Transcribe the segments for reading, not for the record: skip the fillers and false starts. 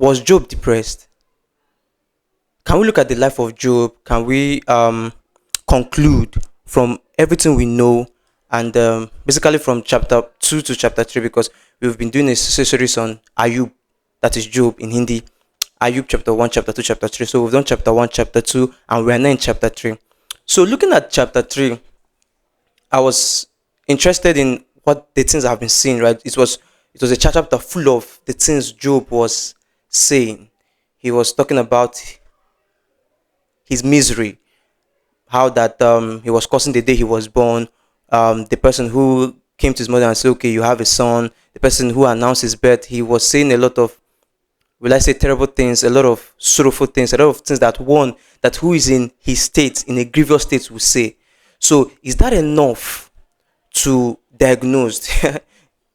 Was Job depressed? Can we look at the life of Job? Can we conclude from everything we know, and basically from chapter 2 to chapter 3, because we've been doing a series on Ayyub, that is Job in Hindi. Ayyub chapter 1, chapter 2, chapter 3. So we've done chapter 1, chapter 2, and we're now in chapter 3. So looking at chapter 3, I was interested in what the things I've been seeing, right? It was a chapter full of the things Job was saying. He was talking about his misery, how that he was cursing the day he was born, the person who came to his mother and said, okay, you have a son, the person who announced his birth. He was saying a lot of, will I say, terrible things, a lot of sorrowful things, a lot of things that one that who is in his state, in a grievous state, will say. So is that enough to diagnose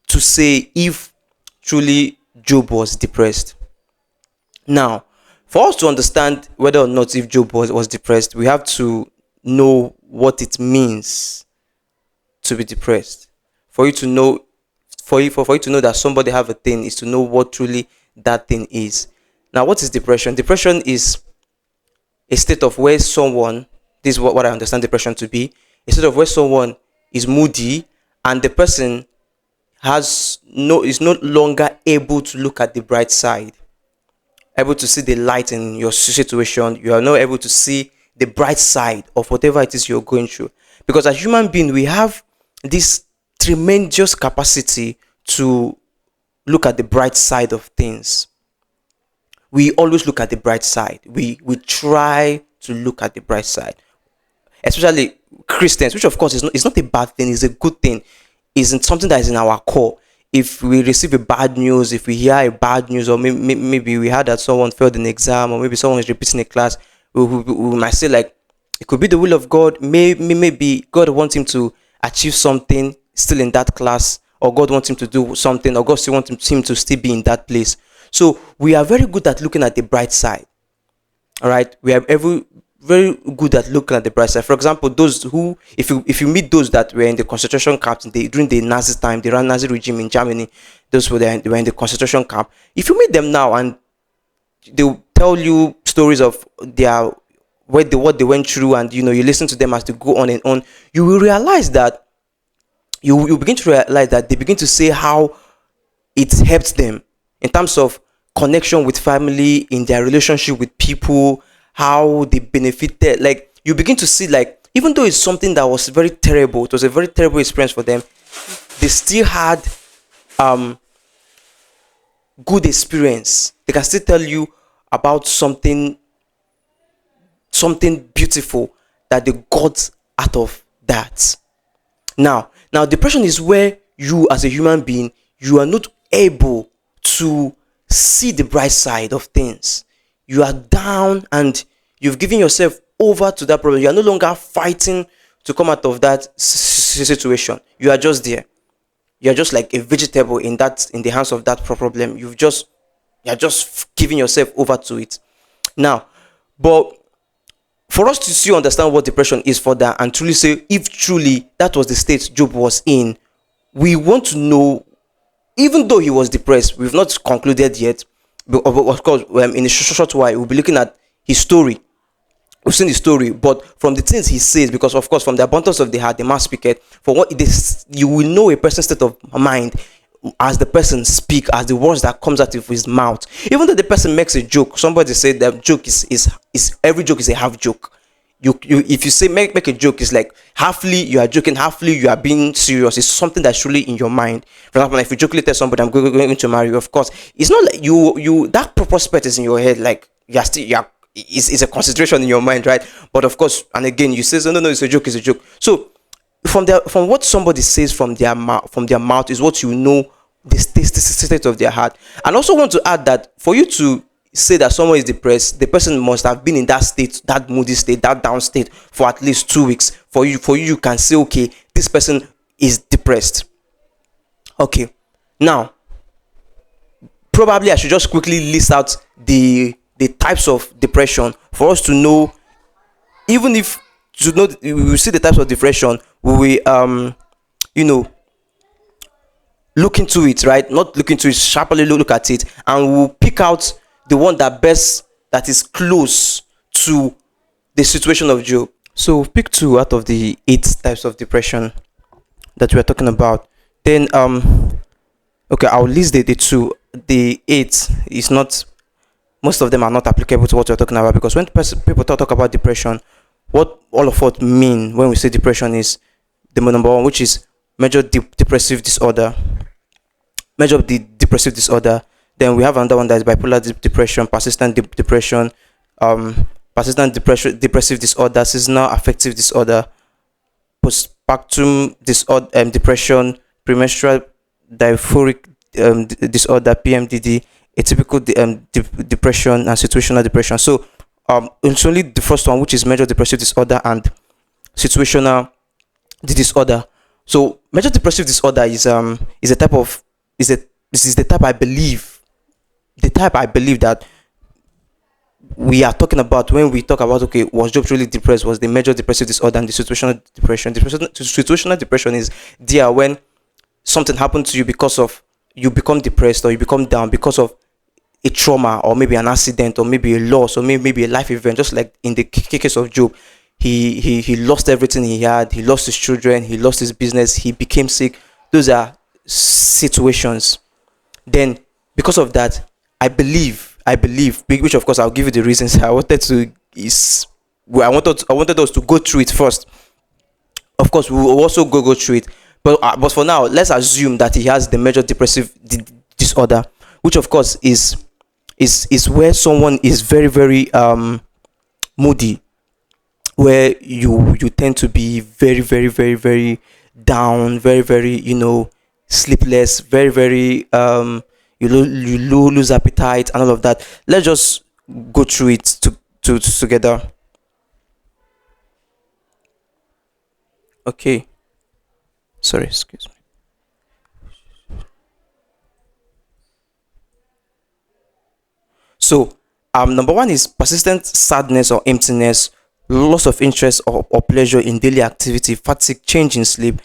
to say if truly Job was depressed? Now, for us to understand whether or not if Job was depressed, we have to know what it means to be depressed. For you to know, for you to know that somebody have a thing, is to know what truly that thing is. Now, what is depression? Depression is a state of where someone, this is what I understand depression to be, a state of where someone is moody and the person is no longer able to look at the bright side, able to see the light in your situation. You are not able to see the bright side of whatever it is you're going through. Because as human beings, we have this tremendous capacity to look at the bright side of things. We always look at the bright side. We try to look at the bright side. Especially Christians, which of course is not a bad thing, it's a good thing. Isn't something that is in our core. If we receive a bad news, if we hear a bad news, or maybe we heard that someone failed an exam, or maybe someone is repeating a class, we might say like, it could be the will of God. Maybe God wants him to achieve something still in that class, or God wants him to do something, or God still wants him to still be in that place. So we are very good at looking at the bright side. All right, we are very good at looking at the bright side. For example, those who, if you meet those that were in the concentration camps during the Nazi time, the Nazi regime in Germany, those were they were in the concentration camp. If you meet them now and they'll tell you stories of what they went through, and you listen to them as they go on and on, you will realize that you begin to realize that they begin to say how it helped them in terms of connection with family, in their relationship with people, how they benefited. Like, you begin to see, like, even though it's something that was very terrible, it was a very terrible experience for them, they still had good experience. They can still tell you about something beautiful that they got out of that. Now depression is where you, as a human being, you are not able to see the bright side of things. You are down and you've given yourself over to that problem. You are no longer fighting to come out of that situation. You are just there. You are just like a vegetable in the hands of that problem. You are just giving yourself over to it. Now, but for us to see, understand what depression is for that, and truly say if truly that was the state Job was in, we want to know, even though he was depressed, we've not concluded yet. But of course, in a short while, we'll be looking at his story. We've seen his story, but from the things he says, because of course, from the abundance of the heart, the mouth speaketh. For what it is, you will know a person's state of mind as the person speak, as the words that comes out of his mouth. Even though the person makes a joke, somebody said that joke is every joke is a half joke. If you say make a joke, it's like halfly you are joking, halfly you are being serious. It's something that's truly in your mind. For example, if you jokingly tell somebody I'm going to marry you, of course, it's not like you that prospect is in your head, like it's a consideration in your mind, right? But of course, and again, you say no, it's a joke, So from what somebody says from their mouth is what you know the state of their heart. And also want to add that for you to say that someone is depressed, the person must have been in that state, that moody state, that down state for at least 2 weeks. For you can say, okay, this person is depressed. Okay, now probably I should just quickly list out the types of depression for us to know. Even if to know, we will see the types of depression, we will look into it, right? Not look into it, sharply look at it, and we'll pick out the one that is close to the situation of Job. So pick two out of the eight types of depression that we are talking about. Then okay, I'll list the two. The eight is not, most of them are not applicable to what we're talking about, because when people talk about depression, what all of us mean when we say depression is the number one, which is major depressive disorder. Major depressive disorder. Then we have another one that is bipolar depression, persistent depression, persistent depressive disorder, seasonal affective disorder, postpartum disorder, depression, premenstrual dysphoric disorder, PMDD, atypical depression, and situational depression. So it's only the first one, which is major depressive disorder and situational disorder. So major depressive disorder is a type of is a this is the type I believe that we are talking about when we talk about, okay, was Job truly depressed? Was the major depressive disorder and the situational depression? Situational depression is there when something happened to you, because of you become depressed or you become down because of a trauma, or maybe an accident, or maybe a loss, or maybe a life event. Just like in the case of Job, he lost everything he had. He lost his children. He lost his business. He became sick. Those are situations. Then because of that, I believe, which of course I'll give you the reasons. I wanted to is I wanted us to go through it first. Of course, we will also go through it, but for now, let's assume that he has the major depressive disorder, which of course is where someone is very very moody, where you tend to be very very very very down, very very sleepless, very very lose appetite and all of that. Let's just go through it together. Okay, sorry, excuse me. So number one is persistent sadness or emptiness, loss of interest or pleasure in daily activity, fatigue, change in sleep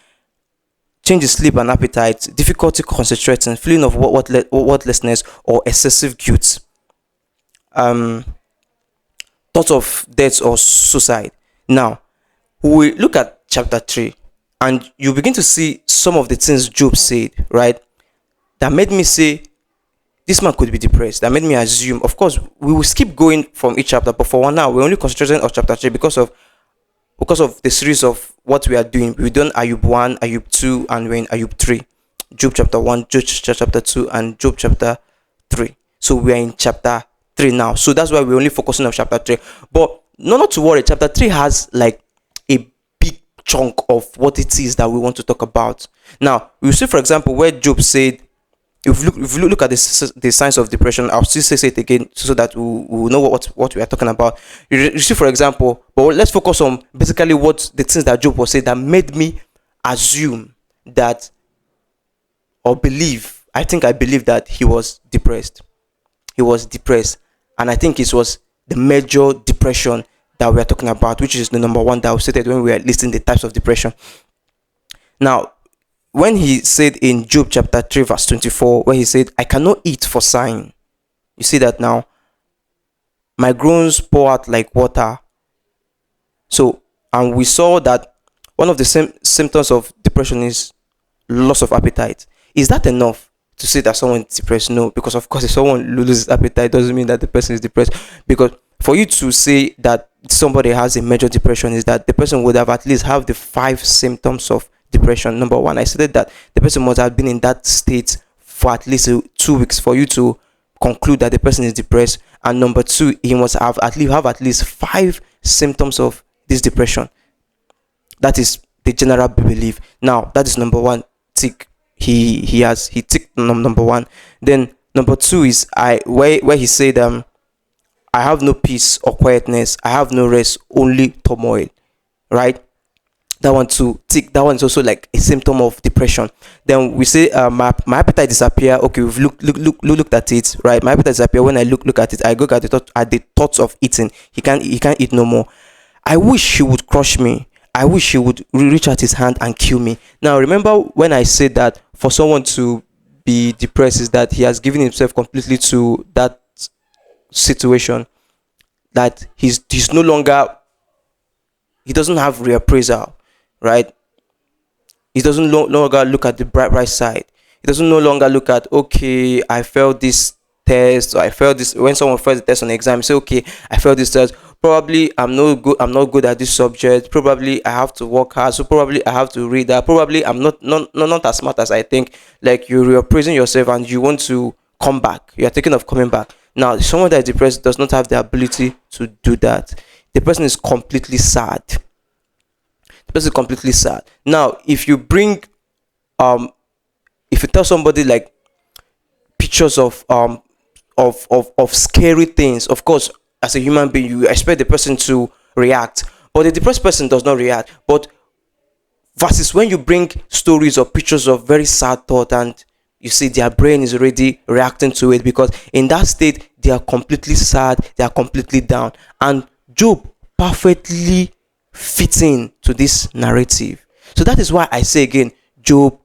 and appetite, difficulty concentrating, feeling of worthlessness or excessive guilt, um, thoughts of death or suicide. Now, we look at chapter 3, and you begin to see some of the things Job said, right? That made me say this man could be depressed. That made me assume. Of course, we will skip going from each chapter, but for one now, we're only concentrating on chapter 3 because of the series of what we are doing. We've done Ayyub 1, Ayyub 2, and we're in Ayyub 3. Job chapter 1, Job chapter 2, and Job chapter 3. So we are in chapter 3 now. So that's why we're only focusing on chapter 3. But not to worry, chapter 3 has like a big chunk of what it is that we want to talk about. Now, we see, for example, where Job said, if you look at the signs of depression, I'll still say it again so that we will know what we are talking about. You see, for example, but let's focus on basically what the things that Job was saying that made me assume that, or believe, I believe that he was depressed. He was depressed, and I think it was the major depression that we are talking about, which is the number one that was stated when we are listing the types of depression. Now, when he said in Job chapter 3 verse 24, where he said, I cannot eat for sighing. You see that now? My groans pour out like water. So, and we saw that one of the same symptoms of depression is loss of appetite. Is that enough to say that someone is depressed? No, because of course, if someone loses appetite, doesn't mean that the person is depressed. Because for you to say that somebody has a major depression, is that the person would have at least have the 5 symptoms of depression. Number one, I said that the person must have been in that state for at least 2 weeks for you to conclude that the person is depressed. And number two, he must have at least 5 symptoms of this depression. That is the general belief. Now, that is number one. Tick. He ticked number one. Then number two is where he said I have no peace or quietness. I have no rest, only turmoil. Right? That one too. Tick. That one is also like a symptom of depression. Then we say my appetite disappear. Okay, we've looked at it. Right? My appetite disappear. When I look at it, I go at the thoughts of eating. He can't eat no more. I wish he would crush me. I wish he would reach out his hand and kill me. Now, remember when I said that for someone to be depressed is that he has given himself completely to that situation, that he's no longer, he doesn't have reappraisal, right? He doesn't no longer look at the bright side. He doesn't no longer look at, okay, I failed this test, or I failed this. When someone fails the test on the exam, say, okay, I failed this test. Probably I'm not good at this subject. Probably I have to work hard. So probably I have to read that. Probably I'm not as smart as I think. Like, you're praising yourself and you want to come back. You are thinking of coming back. Now, someone that is depressed does not have the ability to do that. The person is completely sad. The person is completely sad. Now, if you bring um if you tell somebody like pictures of scary things, of course, as a human being, you expect the person to react, but the depressed person does not react. But versus when you bring stories or pictures of very sad thought, and you see their brain is already reacting to it, because in that state they are completely sad, they are completely down. And Job perfectly fits in to this narrative. So that is why I say again, Job,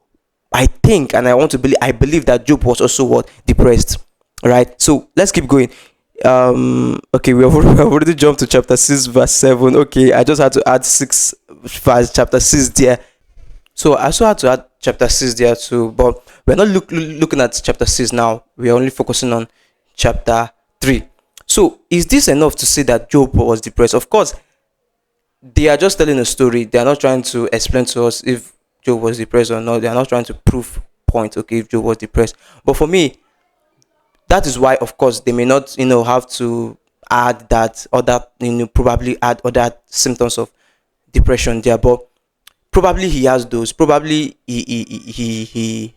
I think, and I want to believe, I believe that Job was also what, depressed, right? So let's keep going. Okay, we have we have already jumped to chapter 6 verse 7. Okay, I just had to add 6 verse chapter 6 there. So I also had to add chapter 6 there too, but we're not looking at chapter 6 now. We are only focusing on chapter 3. So is this enough to say that Job was depressed? Of course, they are just telling a story. They are not trying to explain to us if Job was depressed or not. They are not trying to prove point, okay, if Job was depressed. But for me, that is why, of course, they may not, have to add that, or that, probably add other symptoms of depression there. But probably he has those. Probably he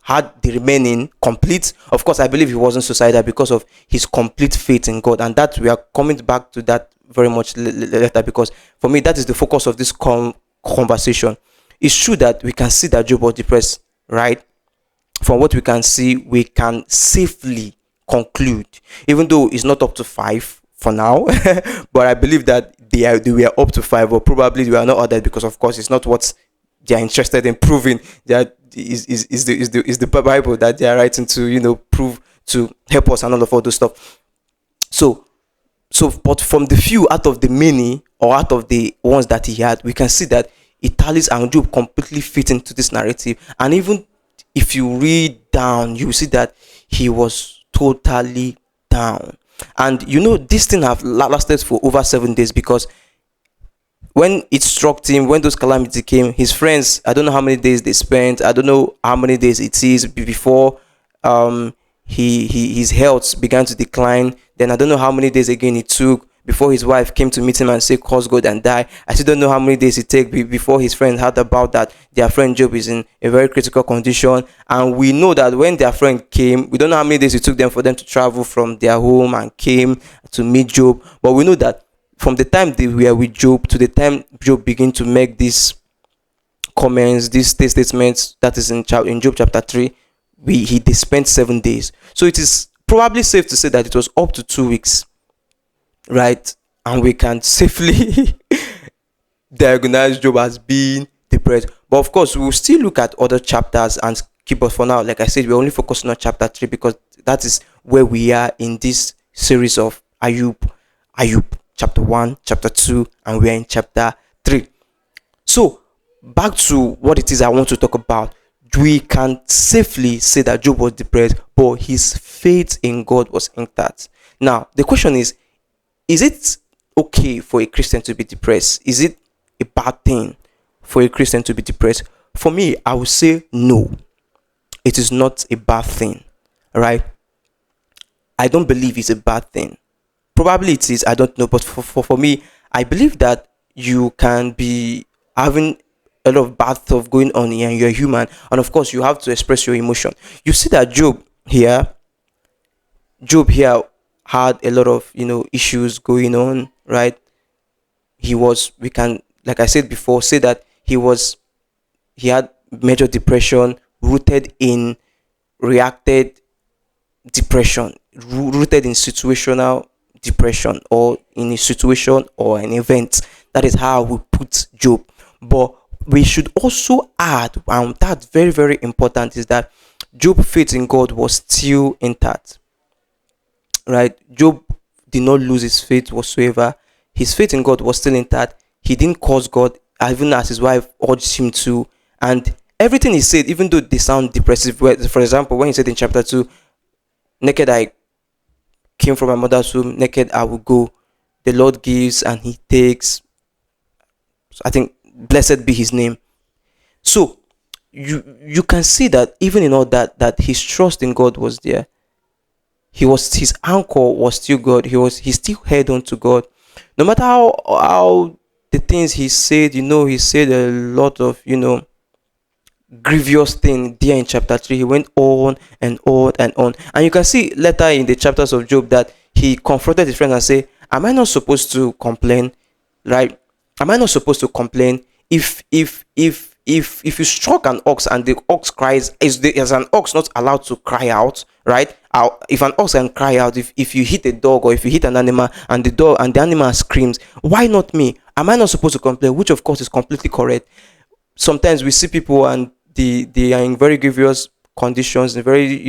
had the remaining complete. Of course, I believe he wasn't suicidal because of his complete faith in God, and that we are coming back to that very much later. Because for me, that is the focus of this conversation. It's true that we can see that Job was depressed, right? From what we can see, we can safely conclude, even though it's not up to 5 for now, but I believe that they were up to 5, or probably they were not ordered, because of course it's not what they are interested in proving. That is the Bible that they are writing to, prove, to help us, and all those stuff. So but from the few out of the many, or out of the ones that he had, we can see that Italis and Job completely fit into this narrative. And even if you read down, you see that he was totally down. And this thing have lasted for over 7 days, because when it struck him, when those calamities came, his friends, I don't know how many days they spent, I don't know how many days it is before his health began to decline. Then I don't know how many days again it took before his wife came to meet him and say, curse God and die. I still don't know how many days it take before his friend heard about that their friend Job is in a very critical condition. And we know that when their friend came, we don't know how many days it took them for them to travel from their home and came to meet Job. But we know that from the time they were with Job to the time Job began to make these comments, these statements, that is in Job chapter 3, they spent 7 days. So it is probably safe to say that it was up to 2 weeks, right? And we can safely diagnose Job as being depressed. But of course, we will still look at other chapters and keep us for now. Like I said, we're only focusing on chapter 3, because that is where we are in this series of Ayyub, chapter 1, chapter 2, and we are in chapter 3. So back to what it is I want to talk about. We can safely say that Job was depressed, but his faith in God was intact. Now, the question is it okay for a Christian to be depressed? Is it a bad thing for a Christian to be depressed? For me, I would say no. It is not a bad thing, right? I don't believe it's a bad thing. Probably it is, I don't know. But for me, I believe that you can be having a lot of bad stuff going on here, and you're human, and of course you have to express your emotion. You see that Job here had a lot of issues going on, right? We can, like I said before, say that he had major depression rooted in reacted depression, rooted in situational depression, or in a situation or an event. That is how we put Job. But we should also add, and that's very, very important, is that Job's faith in God was still intact, right? Job did not lose his faith whatsoever. His faith in God was still intact. He didn't curse God, even as his wife urged him to. And everything he said, even though they sound depressive, for example, when he said in chapter 2, naked I came from my mother's womb, naked I will go. The Lord gives and he takes. So I think, blessed be his name. So you can see that even in all that, that his trust in God was there. His anchor was still God. He still held on to God. No matter how the things he said, he said a lot of, grievous thing there in chapter 3. He went on and on and on. And you can see later in the chapters of Job that he confronted his friend and say, am I not supposed to complain? Right? Am I not supposed to complain? If you struck an ox and the ox cries, is an ox not allowed to cry out? Right? If an ox can cry out, if you hit a dog or if you hit an animal and the animal screams, why not me? Am I not supposed to complain? Which of course is completely correct. Sometimes we see people and they are in very grievous conditions, in very,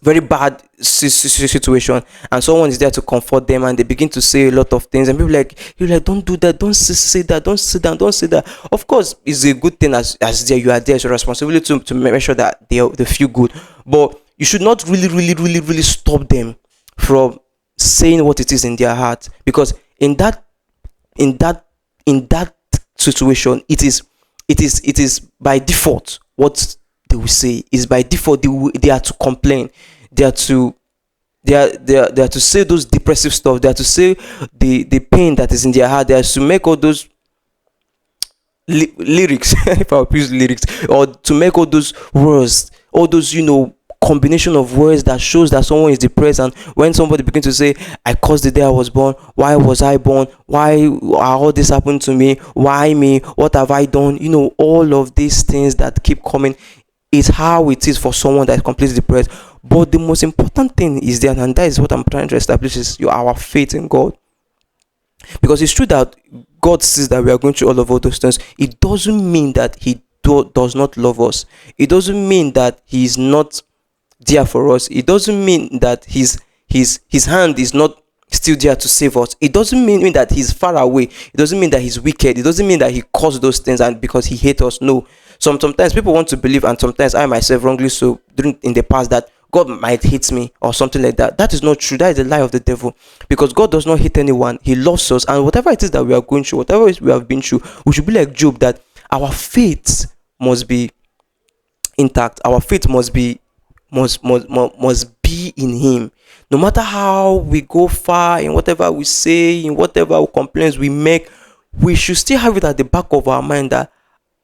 very bad situation, and someone is there to comfort them, and they begin to say a lot of things, and people you're like, don't do that, don't say that, don't say that, don't say that. Of course, it's a good thing as there you are there. It's your responsibility to make sure that they feel good, but you should not really stop them from saying what it is in their heart, because in that situation, it is by default what they will say is by default. They are to complain. They are to they are to say those depressive stuff. They are to say the pain that is in their heart. They are to make all those lyrics, if I use lyrics, or to make all those words, all those, combination of words that shows that someone is depressed. And when somebody begins to say, I caused the day I was born, why was I born, why all this happened to me, why me, what have I done, all of these things that keep coming is how it is for someone that is completely depressed. But the most important thing is there, and that is what I'm trying to establish, is our faith in God. Because it's true that God sees that we are going through all those things. It doesn't mean that he does not love us. It doesn't mean that he is not there for us. It doesn't mean that his hand is not still there to save us. It doesn't mean that he's far away. It doesn't mean that he's wicked. It doesn't mean that he caused those things and because he hates us. No. Sometimes people want to believe, and sometimes I myself wrongly so in the past, that God might hate me or something like that. That is not true. That is a lie of the devil. Because God does not hate anyone. He loves us. And whatever it is that we are going through, whatever it is we have been through, we should be like Job, that our faith must be intact. Our faith must be in him. No matter how we go far, in whatever we say, in whatever complaints we make, we should still have it at the back of our mind that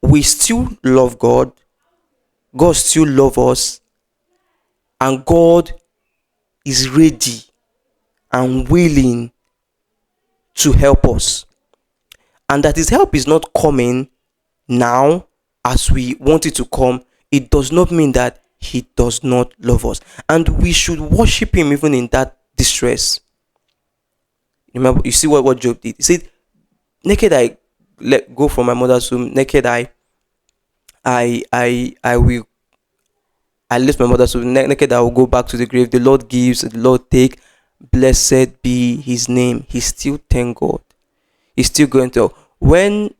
we still love God. God still loves us, and God is ready and willing to help us, and that his help is not coming now as we want it to come. It does not mean that he does not love us, and we should worship him even in that distress. Remember, you see what Job did. He said, naked I let go from my mother's womb, naked I left my mother's womb, naked I will go back to the grave. The Lord gives, the Lord take, blessed be his name. He still thank God. He's still going to, when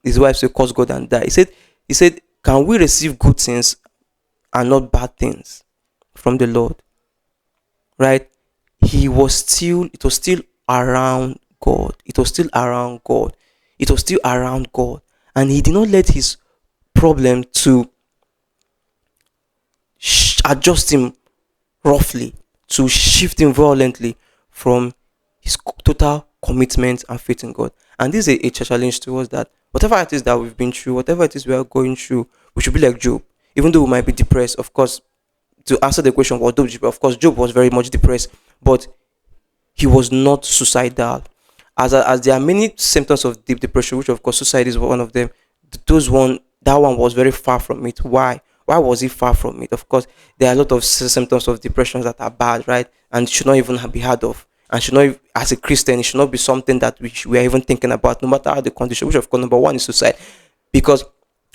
his wife said, curse God and die, he said, can we receive good things and not bad things from the Lord? Right? It was still around God. It was still around God. It was still around God. And he did not let his problem to adjust him roughly, to shift him violently from his total commitment and faith in God. And this is a challenge to us, that whatever it is that we've been through, whatever it is we are going through, we should be like Job. Even though we might be depressed, of course, to answer the question, of course, Job was very much depressed, but he was not suicidal. As there are many symptoms of deep depression, which of course suicide is one of them. That one was very far from it. Why was he far from it? Of course, there are a lot of symptoms of depression that are bad, right? And should not even be heard of, and should not, as a Christian, it should not be something that we are even thinking about, no matter how the condition. Which of course, number one is suicide. Because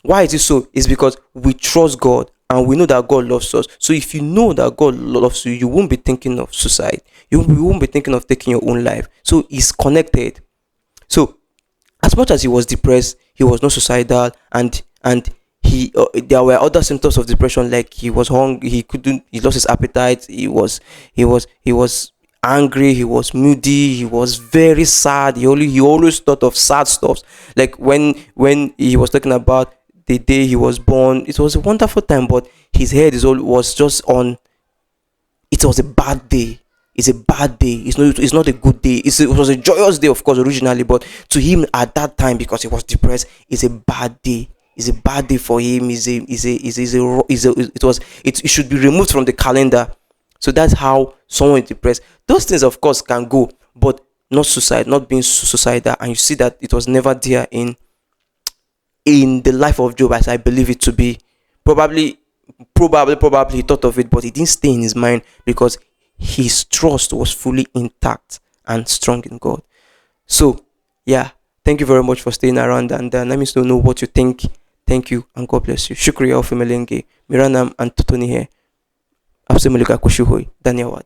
why is it so? It's because we trust God and we know that God loves us. So if you know that God loves you, you won't be thinking of suicide. You won't be thinking of taking your own life. So it's connected. So as much as he was depressed, he was not suicidal, and he there were other symptoms of depression, like he was hungry, he lost his appetite, he was angry, he was moody, he was very sad. He always thought of sad stuff, like when he was talking about the day he was born. It was a wonderful time, but his head is all was just on. It was a bad day. It's a bad day. It's not a good day. It was a joyous day, of course, originally, but to him at that time, because he was depressed, it's a bad day. It's a bad day for him. It should be removed from the calendar. So that's how someone is depressed. Those things, of course, can go, but not suicide, not being suicidal. And you see that it was never there in the life of Job as I believe it to be. Probably he thought of it, but it didn't stay in his mind because his trust was fully intact and strong in God. So, yeah, thank you very much for staying around, and let me know what you think. Thank you, and God bless you. Shukriya Ofemelenge. Miranam and Totoni here. Absemelika Kushuhoi. Daniel Wad.